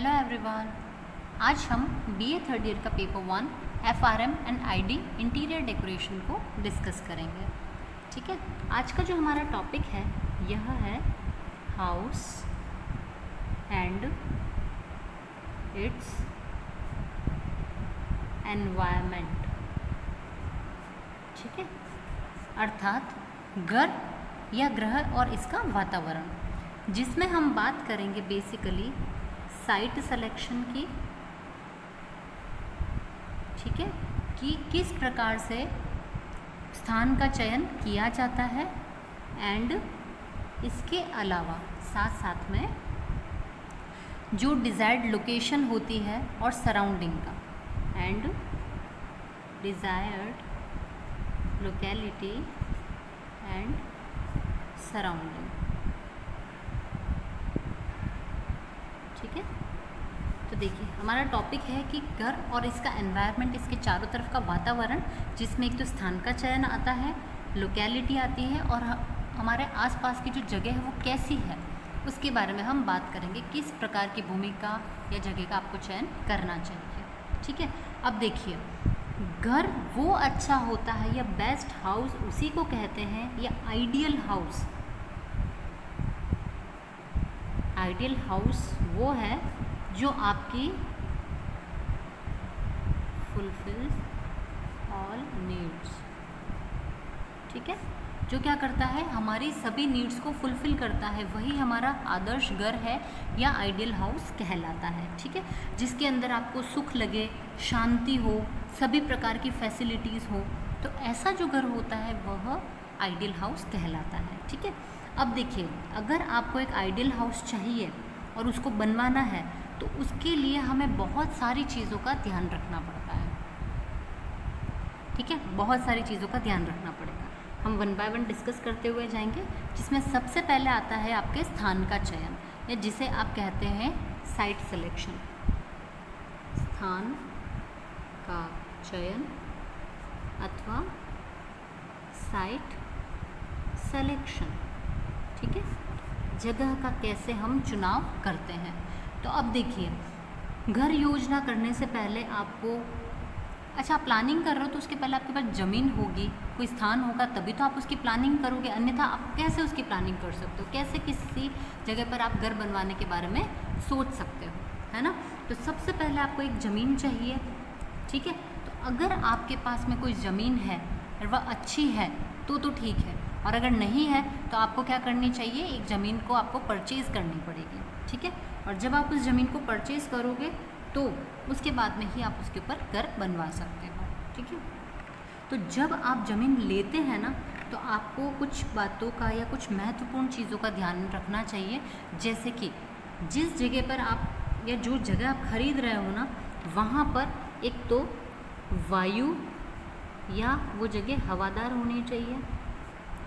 Hello everyone. आज हम BA third year का paper 1 FRM and ID interior decoration को डिस्कस करेंगे। ठीक है, आज का जो हमारा टॉपिक है यह है हाउस एंड इट्स एनवायरनमेंट। ठीक है, अर्थात घर या ग्रह और इसका वातावरण, जिसमें हम बात करेंगे बेसिकली साइट सिलेक्शन की। ठीक है, कि किस प्रकार से स्थान का चयन किया जाता है एंड इसके अलावा साथ साथ में जो डिज़ायर्ड लोकेशन होती है और सराउंडिंग का and desired locality and surrounding. ठीक है, तो देखिए हमारा टॉपिक है कि घर और इसका एनवायरनमेंट, इसके चारों तरफ का वातावरण, जिसमें एक तो स्थान का चयन आता है, लोकेलिटी आती है और हमारे आसपास की जो जगह है वो कैसी है उसके बारे में हम बात करेंगे। किस प्रकार की भूमिका या जगह का आपको चयन करना चाहिए। ठीक है, अब देखिए घर वो अच्छा होता है या बेस्ट हाउस उसी को कहते हैं या आइडियल हाउस। आइडियल हाउस वो है जो आपकी फुलफिल्स ऑल नीड्स। ठीक है, जो क्या करता है हमारी सभी नीड्स को फुलफिल करता है, वही हमारा आदर्श घर है या आइडियल हाउस कहलाता है। ठीक है, जिसके अंदर आपको सुख लगे, शांति हो, सभी प्रकार की फैसिलिटीज़ हो, तो ऐसा जो घर होता है वह आइडियल हाउस कहलाता है। ठीक है, अब देखिए अगर आपको एक आइडियल हाउस चाहिए और उसको बनवाना है तो उसके लिए हमें बहुत सारी चीज़ों का ध्यान रखना पड़ता है। ठीक है, बहुत सारी चीज़ों का ध्यान रखना पड़ेगा। हम वन बाय वन डिस्कस करते हुए जाएंगे, जिसमें सबसे पहले आता है आपके स्थान का चयन या जिसे आप कहते हैं साइट सिलेक्शन। स्थान का चयन अथवा साइट सिलेक्शन। ठीक है, जगह का कैसे हम चुनाव करते हैं। तो अब देखिए घर योजना करने से पहले आपको, अच्छा आप प्लानिंग कर रहे हो तो उसके पहले आपके पास ज़मीन होगी, कोई स्थान होगा, तभी तो आप उसकी प्लानिंग करोगे, अन्यथा आप कैसे उसकी प्लानिंग कर सकते हो, कैसे किसी जगह पर आप घर बनवाने के बारे में सोच सकते हो, है ना। तो सबसे पहले आपको एक ज़मीन चाहिए। ठीक है, तो अगर आपके पास में कोई ज़मीन है और वह अच्छी है तो ठीक है, और अगर नहीं है तो आपको क्या करनी चाहिए, एक ज़मीन को आपको परचेज़ करनी पड़ेगी। ठीक है, और जब आप उस ज़मीन को परचेज़ करोगे तो उसके बाद में ही आप उसके ऊपर घर बनवा सकते हो। ठीक है, तो जब आप ज़मीन लेते हैं ना तो आपको कुछ बातों का या कुछ महत्वपूर्ण चीज़ों का ध्यान रखना चाहिए, जैसे कि जिस जगह पर आप या जो जगह आप खरीद रहे हो ना, वहाँ पर एक तो वायु या वो जगह हवादार होनी चाहिए।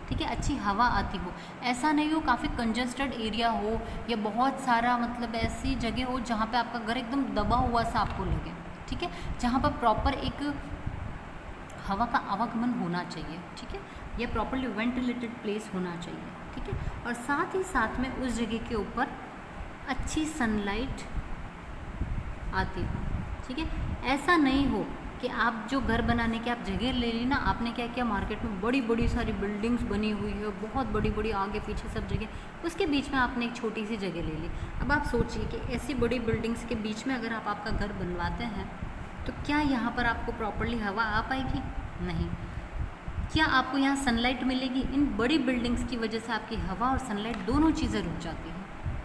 ठीक है, अच्छी हवा आती हो, ऐसा नहीं हो काफ़ी कंजस्टेड एरिया हो या बहुत सारा मतलब ऐसी जगह हो जहाँ पे आपका घर एकदम दबा हुआ सा आपको लगे। ठीक है, जहाँ पर प्रॉपर एक हवा का आवागमन होना चाहिए। ठीक है, या प्रॉपरली वेंटिलेटेड प्लेस होना चाहिए। ठीक है, और साथ ही साथ में उस जगह के ऊपर अच्छी सनलाइट आती हो। ठीक है, ऐसा नहीं हो कि आप जो घर बनाने की आप जगह ले ली ना, आपने क्या किया, मार्केट में बड़ी बड़ी सारी बिल्डिंग्स बनी हुई है, बहुत बड़ी बड़ी आगे पीछे सब जगह, उसके बीच में आपने एक छोटी सी जगह ले ली। अब आप सोचिए कि ऐसी बड़ी बिल्डिंग्स के बीच में अगर आप आपका घर बनवाते हैं तो क्या यहाँ पर आपको प्रॉपरली हवा आ पाएगी? नहीं। क्या आपको यहाँ सनलाइट मिलेगी? इन बड़ी बिल्डिंग्स की वजह से आपकी हवा और सनलाइट दोनों चीज़ें रुक जाती हैं।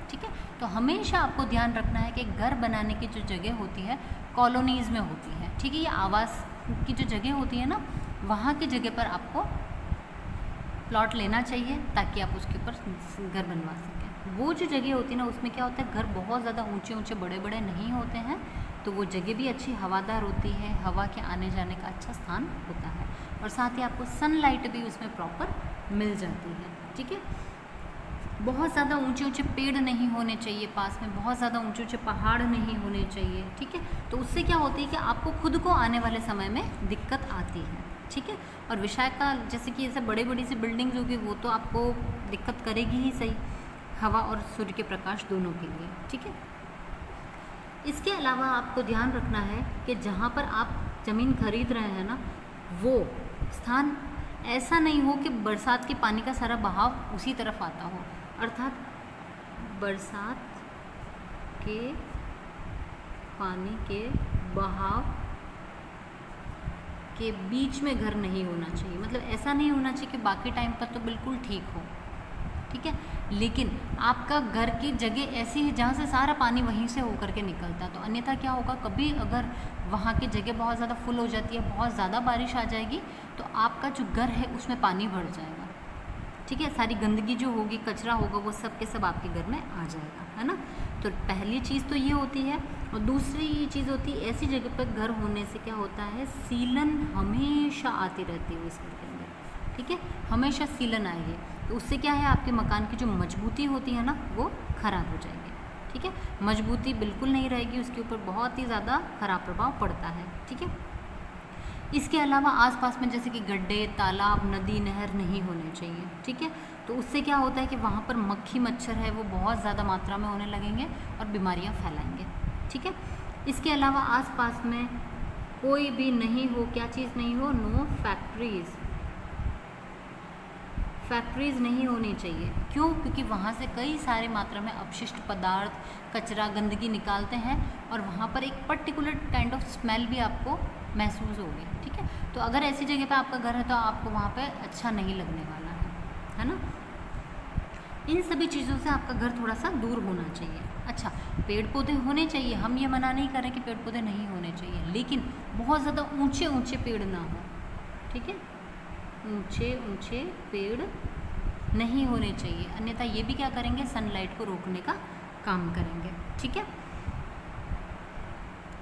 ठीक है, तो हमेशा आपको ध्यान रखना है कि घर बनाने की जो जगह होती है कॉलोनीज़ में होती है। ठीक है, ये आवास की जो जगह होती है ना, वहाँ की जगह पर आपको प्लॉट लेना चाहिए ताकि आप उसके ऊपर घर बनवा सकें। वो जो जगह होती है ना, उसमें क्या होता है, घर बहुत ज़्यादा ऊंचे ऊंचे बड़े बड़े नहीं होते हैं, तो वो जगह भी अच्छी हवादार होती है, हवा के आने जाने का अच्छा स्थान होता है, और साथ ही आपको सनलाइट भी उसमें प्रॉपर मिल जाती है। ठीक है, बहुत ज़्यादा ऊंचे ऊंचे पेड़ नहीं होने चाहिए पास में, बहुत ज़्यादा ऊंचे ऊंचे पहाड़ नहीं होने चाहिए। ठीक है, तो उससे क्या होती है कि आपको खुद को आने वाले समय में दिक्कत आती है। ठीक है, और विशाखा जैसे कि ऐसे बड़ी बड़ी सी बिल्डिंग्स होगी वो तो आपको दिक्कत करेगी ही सही, हवा और सूर्य के प्रकाश दोनों के लिए। ठीक है, इसके अलावा आपको ध्यान रखना है कि जहाँ पर आप ज़मीन खरीद रहे हैं ना, वो स्थान ऐसा नहीं हो कि बरसात के पानी का सारा बहाव उसी तरफ आता हो, अर्थात बरसात के पानी के बहाव के बीच में घर नहीं होना चाहिए। मतलब ऐसा नहीं होना चाहिए कि बाकी टाइम पर तो बिल्कुल ठीक हो, ठीक है, लेकिन आपका घर की जगह ऐसी है जहाँ से सारा पानी वहीं से होकर के निकलता है। तो अन्यथा क्या होगा, कभी अगर वहाँ की जगह बहुत ज़्यादा फुल हो जाती है, बहुत ज़्यादा बारिश आ जाएगी, तो आपका जो घर है उसमें पानी भर जाएगा, ठीक है, सारी गंदगी जो होगी, कचरा होगा, वो सब के सब आपके घर में आ जाएगा, है ना। तो पहली चीज़ तो ये होती है। और दूसरी ये चीज़ होती है, ऐसी जगह पर घर होने से क्या होता है, सीलन हमेशा आती रहती है उस घर के अंदर, ठीक है, हमेशा सीलन आएगी। तो उससे क्या है, आपके मकान की जो मजबूती होती है ना, वो ख़राब हो जाएगी, ठीक है, मजबूती बिल्कुल नहीं रहेगी, उसके ऊपर बहुत ही ज़्यादा ख़राब प्रभाव पड़ता है, ठीक है। इसके अलावा आसपास में जैसे कि गड्ढे, तालाब, नदी, नहर नहीं होने चाहिए, ठीक है। तो उससे क्या होता है कि वहाँ पर मक्खी मच्छर है वो बहुत ज़्यादा मात्रा में होने लगेंगे और बीमारियाँ फैलाएंगे, ठीक है। इसके अलावा आसपास में कोई भी नहीं हो, क्या चीज़ नहीं हो, नो फैक्ट्रीज़, फैक्ट्रीज़ नहीं होनी चाहिए। क्यों? क्योंकि वहाँ से कई सारे मात्रा में अपशिष्ट पदार्थ, कचरा, गंदगी निकालते हैं और वहाँ पर एक पर्टिकुलर काइंड ऑफ स्मेल भी आपको महसूस होगी, ठीक है। तो अगर ऐसी जगह पे आपका घर है तो आपको वहाँ पे अच्छा नहीं लगने वाला है ना। इन सभी चीज़ों से आपका घर थोड़ा सा दूर होना चाहिए। अच्छा, पेड़ पौधे होने चाहिए, हम ये मना नहीं कर रहे कि पेड़ पौधे नहीं होने चाहिए, लेकिन बहुत ज़्यादा ऊंचे ऊंचे पेड़ ना हो, ठीक है, ऊंचे ऊंचे पेड़ नहीं होने चाहिए, अन्यथा ये भी क्या करेंगे, सनलाइट को रोकने का काम करेंगे, ठीक है।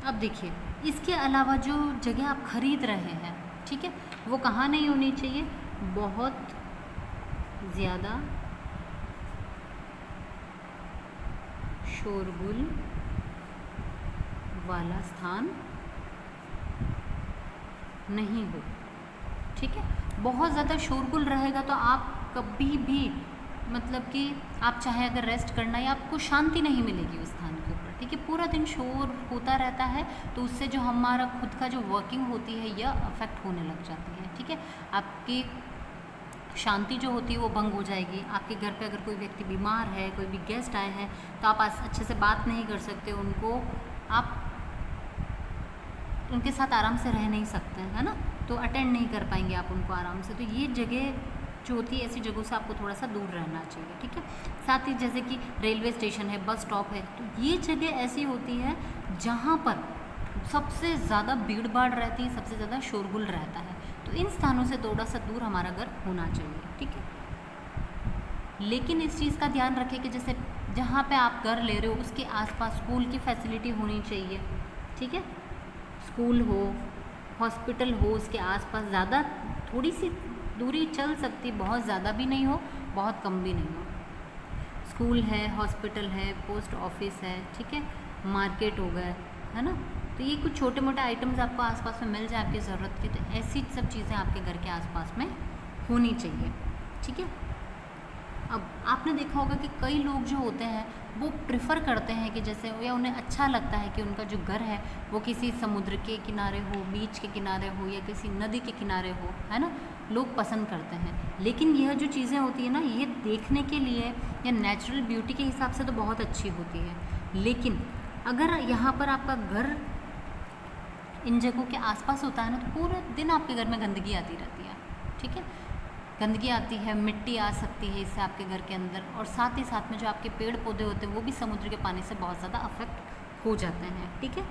अब देखिए, इसके अलावा जो जगह आप खरीद रहे हैं, ठीक है, वो कहाँ नहीं होनी चाहिए, बहुत ज़्यादा शोरगुल वाला स्थान नहीं हो, ठीक है। बहुत ज़्यादा शोरगुल रहेगा तो आप कभी भी, मतलब कि आप चाहे अगर रेस्ट करना है, आपको शांति नहीं मिलेगी उस स्थान के ऊपर, ठीक है। पूरा दिन शोर होता रहता है तो उससे जो हमारा खुद का जो वर्किंग होती है यह अफेक्ट होने लग जाती है, ठीक है। आपकी शांति जो होती है वो भंग हो जाएगी। आपके घर पे अगर कोई व्यक्ति बीमार है, कोई भी गेस्ट आए हैं, तो आप अच्छे से बात नहीं कर सकते, उनको आप उनके साथ आराम से रह नहीं सकते हैं, है ना, तो अटेंड नहीं कर पाएंगे आप उनको आराम से। तो ये जगह जो होती है, ऐसी जगहों से आपको थोड़ा सा दूर रहना चाहिए, ठीक है। साथ ही जैसे कि रेलवे स्टेशन है, बस स्टॉप है, तो ये जगह ऐसी होती है जहाँ पर सबसे ज़्यादा भीड़ भाड़ रहती है, सबसे ज़्यादा शोरगुल रहता है। तो इन स्थानों से थोड़ा सा दूर हमारा घर होना चाहिए, ठीक है। लेकिन इस चीज़ का ध्यान रखें कि जैसे जहाँ पे आप घर ले रहे हो उसके आसपास स्कूल की फैसिलिटी होनी चाहिए, ठीक है, स्कूल हो, हॉस्पिटल हो, उसके आसपास ज़्यादा थोड़ी सी दूरी चल सकती, बहुत ज़्यादा भी नहीं हो, बहुत कम भी नहीं हो। स्कूल है, हॉस्पिटल है, पोस्ट ऑफिस है, ठीक है, मार्केट हो गए, है ना। तो ये कुछ छोटे मोटे आइटम्स आपको आसपास में मिल जाए आपकी ज़रूरत की, तो ऐसी सब चीज़ें आपके घर के आसपास में होनी चाहिए, ठीक है। अब आपने देखा होगा कि कई लोग जो होते हैं वो प्रेफर करते हैं कि जैसे, या उन्हें अच्छा लगता है कि उनका जो घर है वो किसी समुद्र के किनारे हो, बीच के किनारे हो, या किसी नदी के किनारे हो, है ना, लोग पसंद करते हैं। लेकिन यह जो चीज़ें होती है ना, ये देखने के लिए या नेचुरल ब्यूटी के हिसाब से तो बहुत अच्छी होती है, लेकिन अगर यहाँ पर आपका घर इन जगहों के आसपास होता है ना, तो पूरे दिन आपके घर में गंदगी आती रहती है, ठीक है, गंदगी आती है, मिट्टी आ सकती है इससे आपके घर के अंदर, और साथ ही साथ में जो आपके पेड़ पौधे होते हैं वो भी समुद्र के पानी से बहुत ज़्यादा अफेक्ट हो जाते हैं, ठीक है।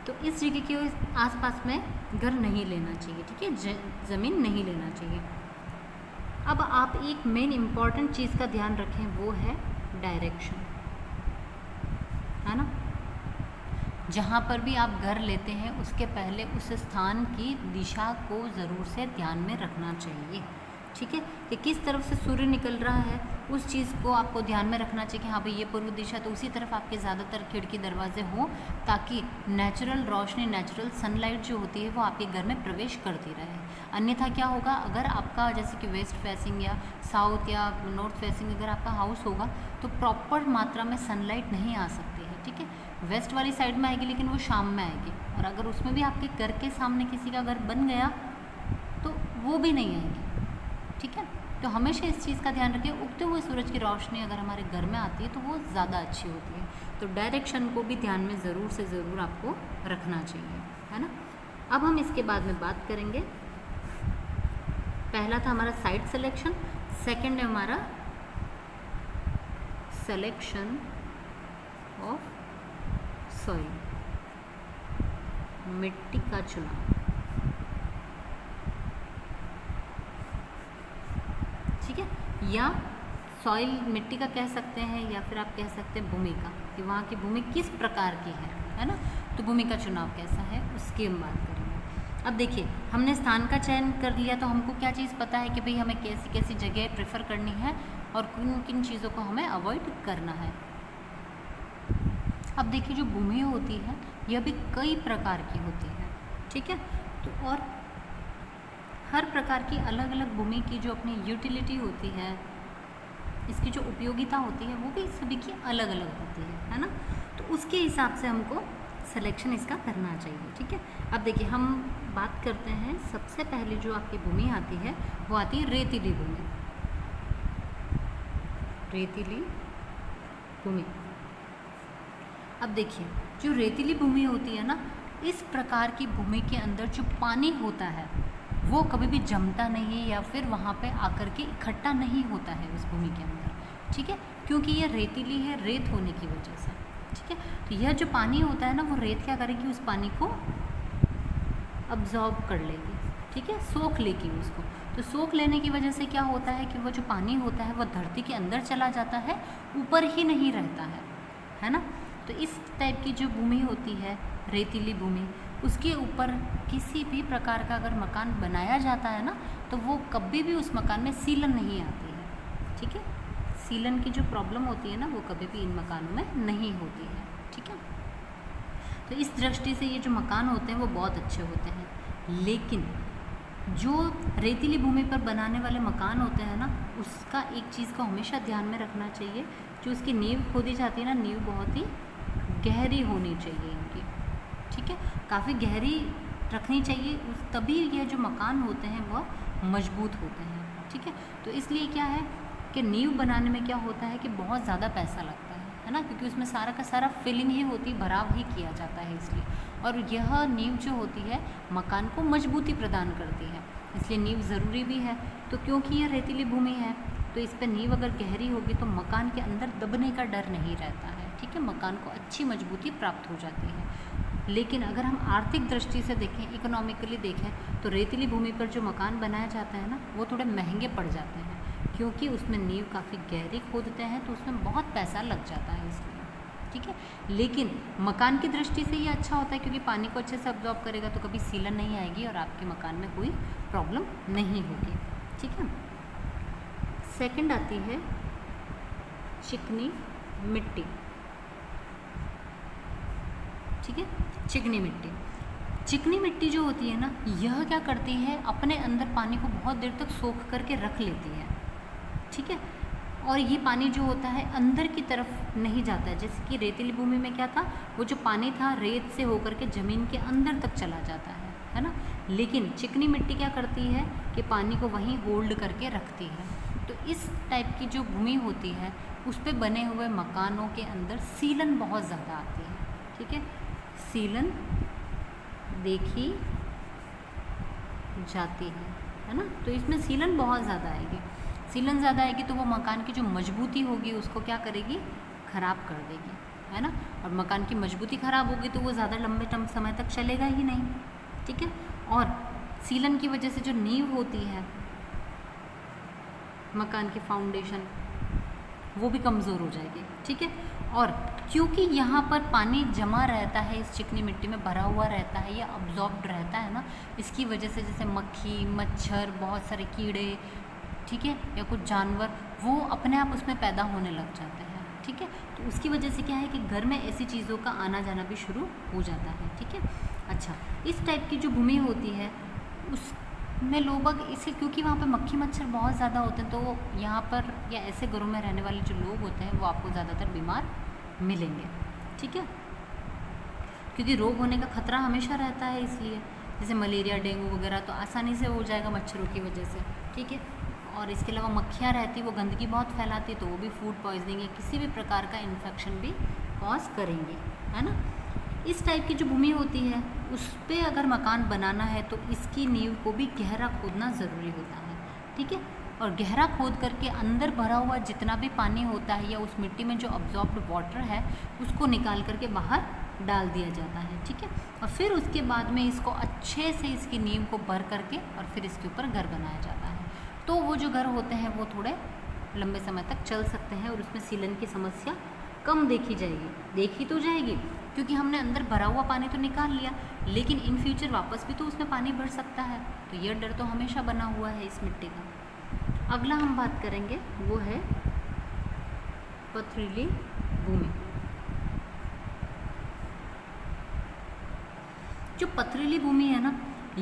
तो इस जगह के आसपास में घर नहीं लेना चाहिए, ठीक है, ज़मीन नहीं लेना चाहिए। अब आप एक मेन इम्पॉर्टेंट चीज़ का ध्यान रखें, वो है डायरेक्शन, है ना। जहाँ पर भी आप घर लेते हैं उसके पहले उस स्थान की दिशा को ज़रूर से ध्यान में रखना चाहिए, ठीक है, कि किस तरफ से सूर्य निकल रहा है उस चीज़ को आपको ध्यान में रखना चाहिए कि हाँ भाई ये पूर्व दिशा, तो उसी तरफ आपके ज़्यादातर खिड़की दरवाजे हों ताकि नेचुरल रोशनी, नेचुरल सनलाइट जो होती है वो आपके घर में प्रवेश करती रहे। अन्यथा क्या होगा, अगर आपका जैसे कि वेस्ट फेसिंग या साउथ या नॉर्थ फेसिंग अगर आपका हाउस होगा तो प्रॉपर मात्रा में सनलाइट नहीं आ सकती है। ठीक है, वेस्ट वाली साइड में आएगी लेकिन वो शाम में आएगी, और अगर उसमें भी आपके घर के सामने किसी का घर बन गया तो वो भी नहीं आएगी। ठीक है, तो हमेशा इस चीज़ का ध्यान रखें, उगते हुए सूरज की रोशनी अगर हमारे घर में आती है तो वो ज़्यादा अच्छी होती है। तो डायरेक्शन को भी ध्यान में ज़रूर से ज़रूर आपको रखना चाहिए, है ना। अब हम इसके बाद में बात करेंगे, पहला था हमारा साइट सिलेक्शन, सेकंड है हमारा सिलेक्शन ऑफ सॉइल, मिट्टी का चुनाव। ठीक है, या सॉइल मिट्टी का कह सकते हैं, या फिर आप कह सकते हैं भूमि का, कि वहाँ की भूमि किस प्रकार की है ना। तो भूमि का चुनाव कैसा है उसकी हम बात करेंगे। अब देखिए, हमने स्थान का चयन कर लिया तो हमको क्या चीज़ पता है कि भाई हमें कैसी कैसी जगह प्रेफर करनी है और किन किन चीज़ों को हमें अवॉइड करना है। अब देखिए, जो भूमि होती है यह भी कई प्रकार की होती है। ठीक है, तो और हर प्रकार की अलग अलग भूमि की जो अपनी यूटिलिटी होती है, इसकी जो उपयोगिता होती है वो भी सभी की अलग अलग होती है ना। तो उसके हिसाब से हमको सिलेक्शन इसका करना चाहिए। ठीक है, अब देखिए हम बात करते हैं, सबसे पहले जो आपकी भूमि आती है वो आती है रेतीली भूमि। रेतीली भूमि, अब देखिए जो रेतीली भूमि होती है ना, इस प्रकार की भूमि के अंदर जो पानी होता है वो कभी भी जमता नहीं या फिर वहाँ पे आकर के इकट्ठा नहीं होता है उस भूमि के अंदर। ठीक है, क्योंकि ये रेतीली है, रेत होने की वजह से। ठीक है, तो यह जो पानी होता है ना, वो रेत क्या करेगी, उस पानी को अब्जॉर्ब कर लेगी। ठीक है, सोख लेगी उसको। तो सोख लेने की वजह से क्या होता है कि वो जो पानी होता है वो धरती के अंदर चला जाता है, ऊपर ही नहीं रहता है ना। तो इस टाइप की जो भूमि होती है रेतीली भूमि, उसके ऊपर किसी भी प्रकार का अगर मकान बनाया जाता है ना, तो वो कभी भी उस मकान में सीलन नहीं आती है। ठीक है, सीलन की जो प्रॉब्लम होती है ना, वो कभी भी इन मकानों में नहीं होती है। ठीक है, तो इस दृष्टि से ये जो मकान होते हैं वो बहुत अच्छे होते हैं। लेकिन जो रेतीली भूमि पर बनाने वाले मकान होते हैं ना, उसका एक चीज़ को हमेशा ध्यान में रखना चाहिए, जो उसकी नींव खोदी जाती है ना, नींव बहुत ही गहरी होनी चाहिए इनकी। ठीक है, काफ़ी गहरी रखनी चाहिए, तभी ये जो मकान होते हैं वह मजबूत होते हैं। ठीक है, तो इसलिए क्या है कि नींव बनाने में क्या होता है कि बहुत ज़्यादा पैसा लगता है ना, क्योंकि उसमें सारा का सारा फिलिंग ही होती, भराव ही किया जाता है इसलिए। और यह नींव जो होती है मकान को मजबूती प्रदान करती है, इसलिए नींव ज़रूरी भी है। तो क्योंकि यह रेतीली भूमि है तो इस पर नींव अगर गहरी होगी तो मकान के अंदर दबने का डर नहीं रहता है। ठीक है, मकान को अच्छी मजबूती प्राप्त हो जाती है। लेकिन अगर हम आर्थिक दृष्टि से देखें, इकोनॉमिकली देखें, तो रेतीली भूमि पर जो मकान बनाए जाते हैं ना, वो थोड़े महंगे पड़ जाते हैं, क्योंकि उसमें नींव काफ़ी गहरी खोदते हैं तो उसमें बहुत पैसा लग जाता है इसलिए। ठीक है, लेकिन मकान की दृष्टि से ये अच्छा होता है क्योंकि पानी को अच्छे से अब्जॉर्ब करेगा तो कभी सीलन नहीं आएगी और आपके मकान में कोई प्रॉब्लम नहीं होगी। ठीक है, सेकंड आती है चिकनी मिट्टी। ठीक है, चिकनी मिट्टी, चिकनी मिट्टी जो होती है ना, यह क्या करती है, अपने अंदर पानी को बहुत देर तक सोख करके रख लेती है। ठीक है, और ये पानी जो होता है अंदर की तरफ नहीं जाता है, जैसे कि रेतीली भूमि में क्या था, वो जो पानी था रेत से होकर के ज़मीन के अंदर तक चला जाता है ना। लेकिन चिकनी मिट्टी क्या करती है कि पानी को वहीं होल्ड करके रखती है। तो इस टाइप की जो भूमि होती है उस पे बने हुए मकानों के अंदर सीलन बहुत ज़्यादा आती है। ठीक है, सीलन देखी जाती है ना। तो इसमें सीलन बहुत ज़्यादा आएगी, सीलन ज़्यादा आएगी तो वो मकान की जो मजबूती होगी उसको क्या करेगी, ख़राब कर देगी, है ना। और मकान की मजबूती ख़राब होगी तो वो ज़्यादा लंबे समय तक चलेगा ही नहीं। ठीक है, और सीलन की वजह से जो नींव होती है मकान की फाउंडेशन, वो भी कमज़ोर हो जाएगी। ठीक है, और क्योंकि यहाँ पर पानी जमा रहता है, इस चिकनी मिट्टी में भरा हुआ रहता है या अब्जॉर्ब्ड रहता है ना, इसकी वजह से जैसे मक्खी, मच्छर, बहुत सारे कीड़े, ठीक है, या कुछ जानवर, वो अपने आप उसमें पैदा होने लग जाते हैं। ठीक है, तो उसकी वजह से क्या है कि घर में ऐसी चीज़ों का आना जाना भी शुरू हो जाता है। ठीक है, अच्छा, इस टाइप की जो भूमि होती है उसमें लोग इसे, क्योंकि वहाँ पे मक्खी मच्छर बहुत ज़्यादा होते हैं, तो यहाँ पर या ऐसे घरों में रहने वाले जो लोग होते हैं वो आपको ज़्यादातर बीमार मिलेंगे। ठीक है, क्योंकि रोग होने का खतरा हमेशा रहता है, इसलिए जैसे मलेरिया, डेंगू वगैरह तो आसानी से हो जाएगा मच्छरों की वजह से। ठीक है, और इसके अलावा मक्खियाँ रहती, वो गंदगी बहुत फैलाती, तो वो भी फूड पॉइजनिंग या किसी भी प्रकार का इन्फेक्शन भी कॉज करेंगी, है ना। इस टाइप की जो भूमि होती है उस पर अगर मकान बनाना है तो इसकी नींव को भी गहरा खोदना ज़रूरी होता है। ठीक है, और गहरा खोद करके अंदर भरा हुआ जितना भी पानी होता है या उस मिट्टी में जो अब्जॉर्ब्ड वाटर है उसको निकाल करके बाहर डाल दिया जाता है। ठीक है, और फिर उसके बाद में इसको अच्छे से इसकी नींव को भर करके और फिर इसके ऊपर घर बनाया जाता है। तो वो जो घर होते हैं वो थोड़े लंबे समय तक चल सकते हैं और उसमें सीलन की समस्या कम देखी जाएगी। देखी तो जाएगी क्योंकि हमने अंदर भरा हुआ पानी तो निकाल लिया, लेकिन इन फ्यूचर वापस भी तो उसमें पानी भर सकता है, तो यह डर तो हमेशा बना हुआ है इस मिट्टी का। अगला हम बात करेंगे वो है पथरीली भूमि। जो पथरीली भूमि है ना,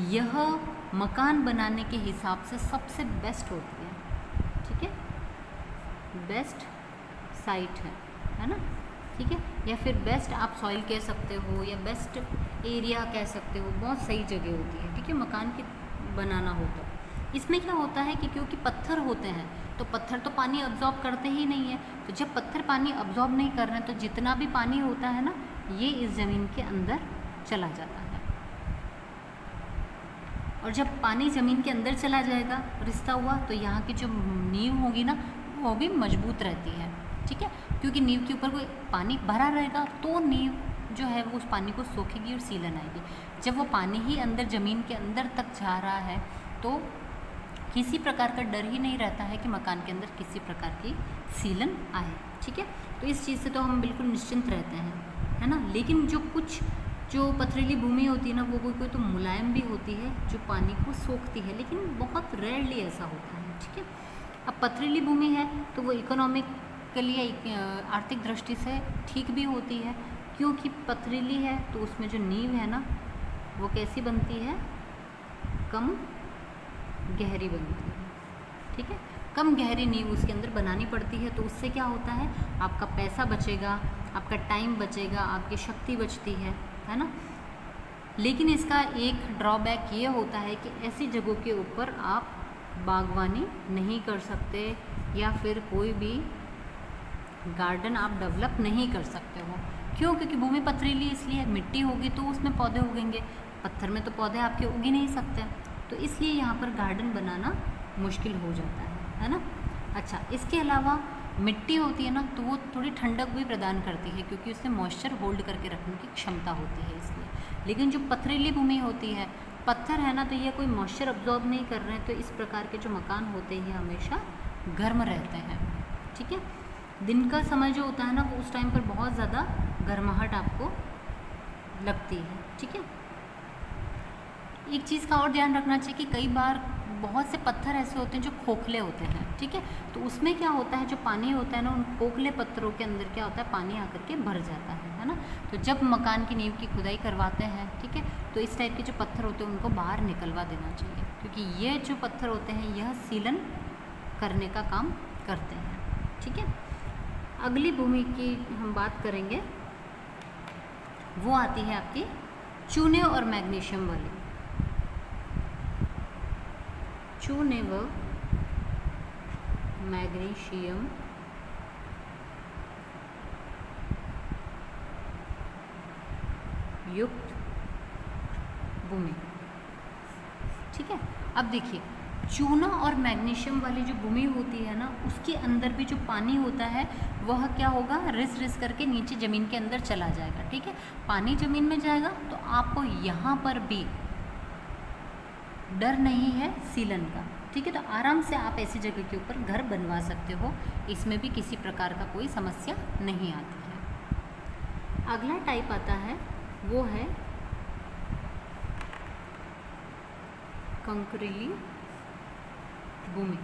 यह मकान बनाने के हिसाब से सबसे बेस्ट होती है। ठीक है, बेस्ट साइट है ना। ठीक है, या फिर बेस्ट आप सॉइल कह सकते हो या बेस्ट एरिया कह सकते हो, बहुत सही जगह होती है। ठीक है, मकान की बनाना हो तो इसमें क्या होता है कि क्योंकि पत्थर होते हैं तो पत्थर तो पानी अब्जॉर्ब करते ही नहीं है, तो जब पत्थर पानी अब्जॉर्ब नहीं कर रहे हैं तो जितना भी पानी होता है ना ये इस ज़मीन के अंदर चला जाता है, और जब पानी ज़मीन के अंदर चला जाएगा रिश्ता हुआ तो यहाँ की जो नींव होगी ना वो भी मजबूत रहती है। ठीक है, क्योंकि नींव के ऊपर कोई पानी भरा रहेगा तो नींव जो है वो उस पानी को सोखेगी और सीलन आएगी। जब वो पानी ही अंदर ज़मीन के अंदर तक जा रहा है तो किसी प्रकार का डर ही नहीं रहता है कि मकान के अंदर किसी प्रकार की सीलन आए। ठीक है, तो इस चीज़ से तो हम बिल्कुल निश्चिंत रहते हैं, है ना। लेकिन जो पथरीली भूमि होती है ना वो कोई तो मुलायम भी होती है जो पानी को सोखती है, लेकिन बहुत रेयरली ऐसा होता है। ठीक है, अब पथरीली भूमि है तो वो इकोनॉमिकली आर्थिक दृष्टि से ठीक भी होती है, क्योंकि पथरीली है तो उसमें जो नींव है ना वो कैसी बनती है, कम गहरी बनती है। ठीक है, कम गहरी नींव उसके अंदर बनानी पड़ती है, तो उससे क्या होता है आपका पैसा बचेगा, आपका टाइम बचेगा, आपकी शक्ति बचती है ना। लेकिन इसका एक ड्रॉबैक ये होता है कि ऐसी जगहों के ऊपर आप बागवानी नहीं कर सकते या फिर कोई भी गार्डन आप डेवलप नहीं कर सकते हो। क्यों? क्योंकि भूमि पथरीली इसलिए, मिट्टी होगी तो उसमें पौधे उगेंगे, पत्थर में तो पौधे आपके उग ही नहीं सकते, तो इसलिए यहाँ पर गार्डन बनाना मुश्किल हो जाता है ना। अच्छा, इसके अलावा मिट्टी होती है ना तो वो थोड़ी ठंडक भी प्रदान करती है क्योंकि उससे मॉइस्चर होल्ड करके रखने की क्षमता होती है इसलिए। लेकिन जो पथरीली भूमि होती है, पत्थर है ना, तो ये कोई मॉइस्चर अब्जॉर्ब नहीं कर रहे हैं, तो इस प्रकार के जो मकान होते हैं हमेशा गर्म रहते हैं। ठीक है, दिन का समय जो होता है ना वो उस टाइम पर बहुत ज़्यादा गर्माहट आपको लगती है। ठीक है, एक चीज़ का और ध्यान रखना चाहिए कि कई बार बहुत से पत्थर ऐसे होते हैं जो खोखले होते हैं। ठीक है, तो उसमें क्या होता है, जो पानी होता है ना उन खोखले पत्थरों के अंदर क्या होता है, पानी आकर के भर जाता है ना। तो जब मकान की नींव की खुदाई करवाते हैं, ठीक है, तो इस टाइप के जो पत्थर होते हैं उनको बाहर निकलवा देना चाहिए, क्योंकि ये जो पत्थर होते हैं यह सीलन करने का काम करते हैं। ठीक है, अगली भूमि की हम बात करेंगे, वो आती है आपकी चूने और मैग्नीशियम वाली। चूने व मैग्नीशियम युक्त भूमि। ठीक है, अब देखिए चूना और मैग्नीशियम वाली जो भूमि होती है ना उसके अंदर भी जो पानी होता है वह क्या होगा, रिस करके नीचे ज़मीन के अंदर चला जाएगा। ठीक है, पानी ज़मीन में जाएगा तो आपको यहाँ पर भी डर नहीं है सीलन का। ठीक है, तो आराम से आप ऐसी जगह के ऊपर घर बनवा सकते हो, इसमें भी किसी प्रकार का कोई समस्या नहीं आती है। अगला टाइप आता है वो है कंकरीली भूमि।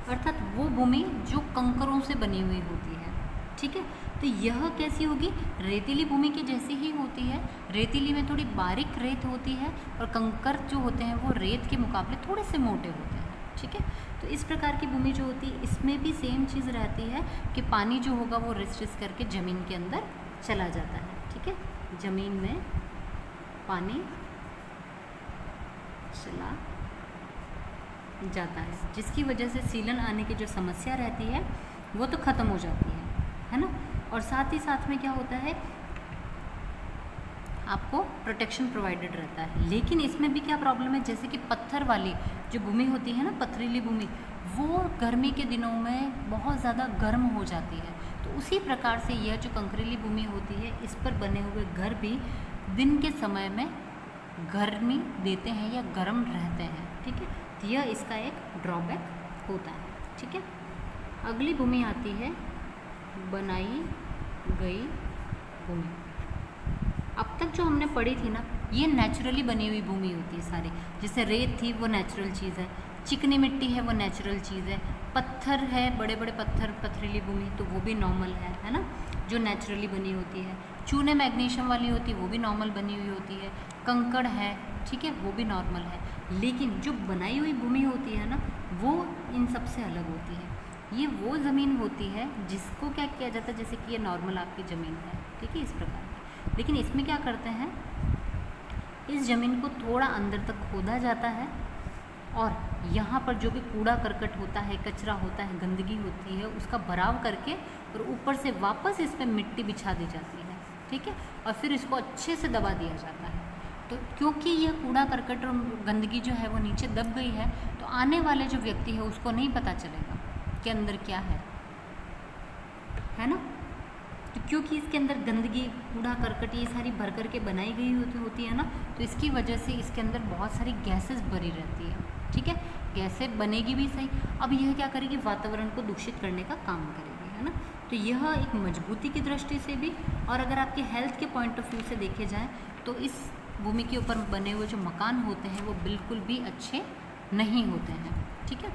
अर्थात वो भूमि जो कंकरों से बनी हुई होती है। ठीक है, तो यह कैसी होगी, रेतीली भूमि की जैसी ही होती है। रेतीली में थोड़ी बारीक रेत होती है और कंकर जो होते हैं वो रेत के मुकाबले थोड़े से मोटे होते हैं। ठीक है, तो इस प्रकार की भूमि जो होती है इसमें भी सेम चीज़ रहती है कि पानी जो होगा वो रिस रिस करके ज़मीन के अंदर चला जाता है। ठीक है, ज़मीन में पानी चला जाता है, जिसकी वजह से सीलन आने की जो समस्या रहती है वो तो ख़त्म हो जाती है ना। और साथ ही साथ में क्या होता है, आपको प्रोटेक्शन प्रोवाइडेड रहता है। लेकिन इसमें भी क्या प्रॉब्लम है, जैसे कि पत्थर वाली जो भूमि होती है ना, पथरीली भूमि, वो गर्मी के दिनों में बहुत ज़्यादा गर्म हो जाती है। तो उसी प्रकार से यह जो कंकरीली भूमि होती है इस पर बने हुए घर भी दिन के समय में गर्मी देते हैं या गर्म रहते हैं। ठीक है, तो यह इसका एक ड्रॉबैक होता है। ठीक है, अगली भूमि आती है बनाई गई भूमि। अब तक जो हमने पढ़ी थी ना, ये नेचुरली बनी हुई भूमि होती है सारी। जैसे रेत थी वो नेचुरल चीज़ है, चिकनी मिट्टी है वो नेचुरल चीज़ है, पत्थर है, बड़े बड़े पत्थर, पथरीली भूमि, तो वो भी नॉर्मल है ना, जो नेचुरली बनी होती है। चूने मैग्नीशियम वाली होती है वो भी नॉर्मल बनी हुई होती है। कंकड़ है, ठीक है, वो भी नॉर्मल है। लेकिन जो बनाई हुई भूमि होती है ना, वो इन सब से अलग होती है। ये वो ज़मीन होती है जिसको क्या किया जाता है, जैसे कि ये नॉर्मल आपकी ज़मीन है, ठीक है, इस प्रकार। लेकिन इसमें क्या करते हैं, इस ज़मीन को थोड़ा अंदर तक खोदा जाता है और यहाँ पर जो भी कूड़ा करकट होता है, कचरा होता है, गंदगी होती है, उसका भराव करके और ऊपर से वापस इस पर मिट्टी बिछा दी जाती है। ठीक है, और फिर इसको अच्छे से दबा दिया जाता है। तो क्योंकि यह कूड़ा करकट और गंदगी जो है वो नीचे दब गई है, तो आने वाले जो व्यक्ति है उसको नहीं पता चलेगा कि अंदर क्या है ना। तो क्योंकि इसके अंदर गंदगी, कूड़ा करकट ये सारी भर करके बनाई गई होती है ना, तो इसकी वजह से इसके अंदर बहुत सारी गैसेस भरी रहती है। ठीक है, गैसें बनेगी भी सही, अब यह क्या करेगी, वातावरण को दूषित करने का काम करेगी, है ना। तो यह एक मजबूती की दृष्टि से भी, और अगर आपके हेल्थ के पॉइंट ऑफ व्यू से देखे जाए तो इस भूमि के ऊपर बने हुए जो मकान होते हैं वो बिल्कुल भी अच्छे नहीं होते हैं। ठीक है,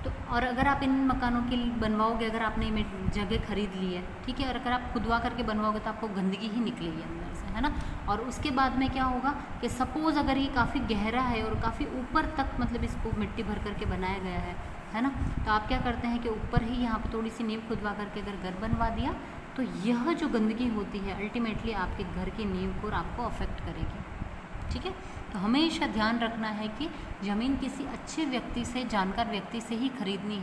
तो और अगर आप इन मकानों के बनवाओगे, अगर आपने जगह खरीद ली है, ठीक है, और अगर आप खुदवा करके बनवाओगे तो आपको गंदगी ही निकलेगी अंदर से, है ना। और उसके बाद में क्या होगा कि सपोज़ अगर ये काफ़ी गहरा है और काफ़ी ऊपर तक मतलब इसको मिट्टी भर करके बनाया गया है ना, तो आप क्या करते हैं कि ऊपर ही यहाँ पर थोड़ी सी नींव खुदवा करके अगर घर बनवा दिया, तो यह जो गंदगी होती है अल्टीमेटली आपके घर की नींव को और आपको अफेक्ट करेगी। ठीक है, तो हमेशा ध्यान रखना है कि ज़मीन किसी अच्छे व्यक्ति से, जानकार व्यक्ति से ही खरीदनी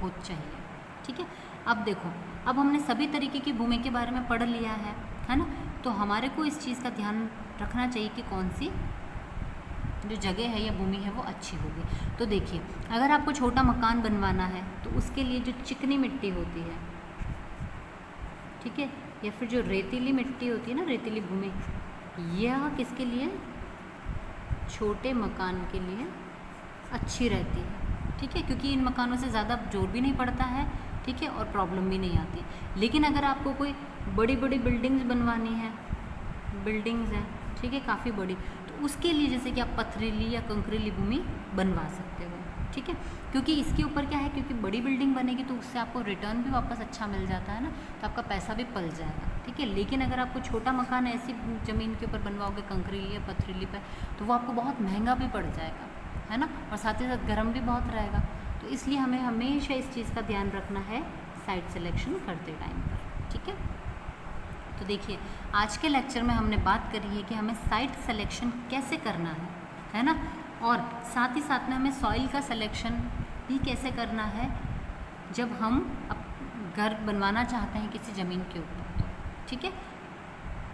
हो चाहिए। ठीक है, अब देखो, अब हमने सभी तरीके की भूमि के बारे में पढ़ लिया है ना, तो हमारे को इस चीज़ का ध्यान रखना चाहिए कि कौन सी जो जगह है या भूमि है वो अच्छी होगी। तो देखिए, अगर आपको छोटा मकान बनवाना है तो उसके लिए जो चिकनी मिट्टी होती है, ठीक है, या फिर जो रेतीली मिट्टी होती है ना, रेतीली भूमि, यह किसके लिए, छोटे मकान के लिए अच्छी रहती है। ठीक है, क्योंकि इन मकानों से ज़्यादा जोर भी नहीं पड़ता है, ठीक है, और प्रॉब्लम भी नहीं आती। लेकिन अगर आपको कोई बड़ी बड़ी बिल्डिंग्स बनवानी है, बिल्डिंग्स हैं, ठीक है, काफ़ी बड़ी, तो उसके लिए जैसे कि आप पथरीली या कंकरीली भूमि बनवा सकते हो। ठीक है, क्योंकि इसके ऊपर क्या है, क्योंकि बड़ी बिल्डिंग बनेगी तो उससे आपको रिटर्न भी वापस अच्छा मिल जाता है ना, तो आपका पैसा भी पल जाएगा। ठीक है, लेकिन अगर आपको छोटा मकान ऐसी ज़मीन के ऊपर बनवाओगे कंकरीली या पथरीली पर, तो वो आपको बहुत महंगा भी पड़ जाएगा, है ना, और साथ ही साथ गर्म भी बहुत रहेगा। तो इसलिए हमें हमेशा इस चीज़ का ध्यान रखना है साइट सिलेक्शन करते टाइम पर। ठीक है, तो देखिए, आज के लेक्चर में हमने बात करी है कि हमें साइट सिलेक्शन कैसे करना है ना, और साथ ही साथ में हमें सॉइल का सिलेक्शन भी कैसे करना है जब हम घर बनवाना चाहते हैं किसी ज़मीन के ऊपर। तो ठीक है,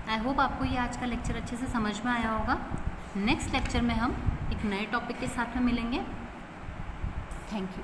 आई होप आपको ये आज का लेक्चर अच्छे से समझ में आया होगा। नेक्स्ट लेक्चर में हम एक नए टॉपिक के साथ में मिलेंगे। Thank you.